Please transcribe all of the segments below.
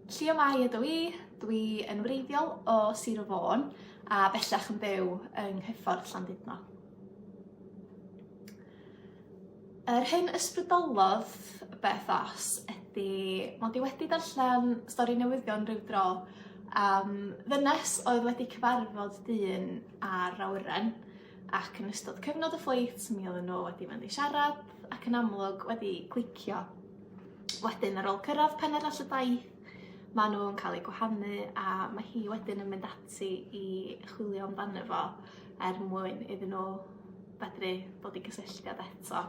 Llio Mai ydw dwi yn wreiddiol o Safon a bellach yn byw yng nghyffordd Llandudno. Yr hyn ysbrydolodd Beth Os ydy mod i wedi darllen stori newyddion ryw dro am ddynes oedd wedi cyfarfod dyn ar awyren ac yn ystod cyfnod y ffleit mi oedden nhw wedi mynd i siarad ac yn amlwg wedi clicio. Wedyn ar ôl cyrraedd pen arall y daith, maen nhw'n cael eu gwahanu a mae hi wedyn yn mynd ati i chwilio amdano fo mwyn iddyn nhw fedru dod i gysylltiad eto.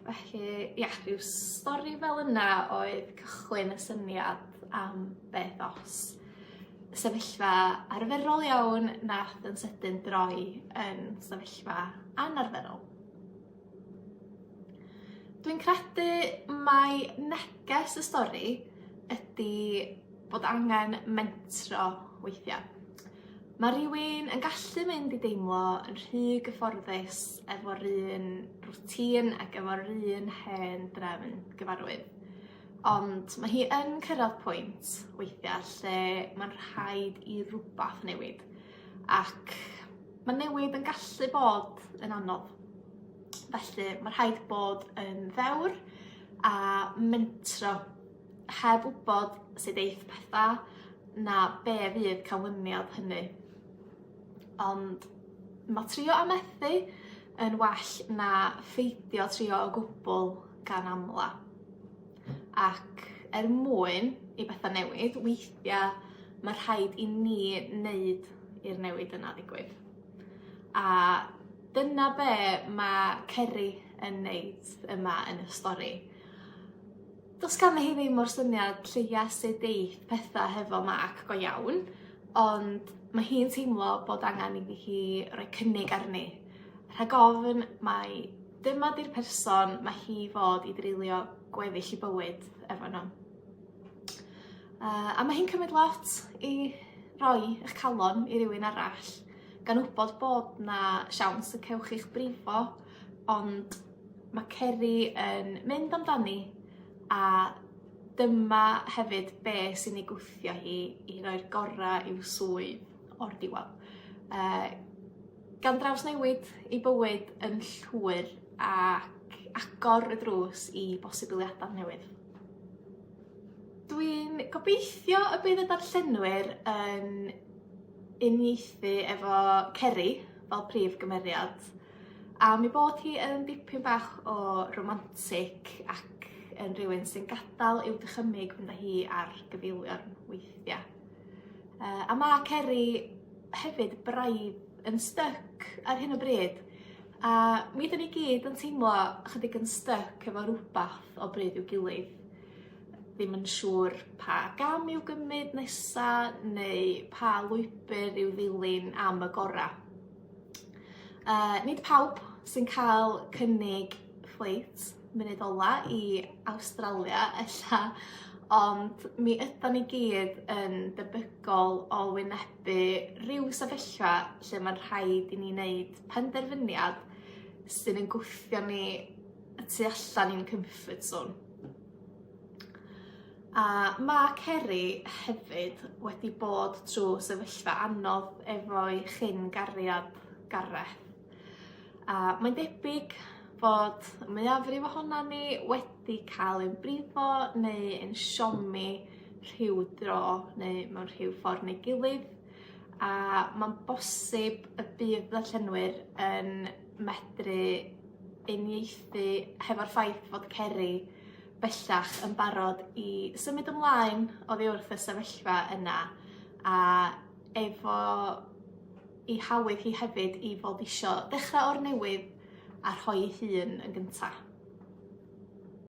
Felly, rhyw stori fel yna oedd cychwyn y syniad am Beth Os. Sefyllfa arferol iawn nath yn sydyn droi yn sefyllfa anarferol. Dwi'n credu mai neges y stori ydy bod angen mentro weithiau. Mae rhywun yn gallu mynd i deimlo yn rhy gyfforddus efo'r un rwtîn ac efo'r un hen drefn gyfarwydd. Ond mae hi yn cyrraedd pwynt weithiau lle mae'n rhaid i rhywbeth newid. Ac mae newid yn gallu bod yn anodd. Felly mae rhaid bod yn ddewr a mentro heb wybod sut eith pethau na be fydd canlyniad hynny. Ond mae trio a methu yn well na ffeidio trio o gwbl gan amla. Ac mwyn i bethau newid, weithiau mae rhaid i ni wneud i'r newid yna ddigwydd. A dyna be mae Ceri yn wneud yma yn y stori. Does gan hi ddim o'r syniad lleia sut eith pethau hefo Mac go iawn, ond mae hi'n teimlo bod angen i hi roi cynnig arni. Rhag ofn mai dyma di'r person mae hi fod i dreulio gweddill i bywyd efo nhw. A mae hi'n cymryd lot i roi eich calon i rywun arall, gan wybod bod na siawns y cewch i'ch brifo, ond mae Ceri yn mynd amdani a dyma hefyd be sy'n ei gwthio hi i roi'r gorau i'w swydd o'r diwedd. Gan draws newid i bywyd yn llwyr ac agor y drws i bosibiliadau newydd. Dwi'n gobeithio y bydd y darllenwyr yn uniaethu efo Ceri fel prif gymeriad, a mi bod hi yn dipyn bach o romantic ac yn rhywun sy'n gadael i'w dychymyg fynd â hi ar gyfeilion weithiau. A mae Ceri hefyd braidd yn styc ar hyn o bryd, a mi ydyn ni gyd yn teimlo chydig yn styc efo rhywbeth o bryd i'w gilydd. Ddim yn siŵr pa gam i'w gymryd nesa neu pa lwybr i'w ddilyn am y gorau. Nid pawb sy'n cael cynnig ffleit munud ola i Awstralia ella, ond mi ydyn ni gyd yn debygol o wynebu rhyw sefyllfa lle mae'n rhaid i ni wneud penderfyniad sy'n yn gwthio ni y tu allan i'n comfort zone. A mae Ceri hefyd wedi bod trwy sefyllfa anodd efo'i chyn Cariad Gareth. A mae'n debyg fod y mwyafrif ohona ni wedi cael ein brifo neu ein siomi rhyw dro neu mewn rhyw ffordd neu gilydd. A mae'n bosib y bydd darllenwyr yn medru uniaethu hefo'r ffaith fod Ceri bellach yn barod i symud ymlaen oddi wrth y sefyllfa yna a efo i hawyd hi hefyd i fod isio dechrau o'r newydd a rhoi ei hun yn gyntaf.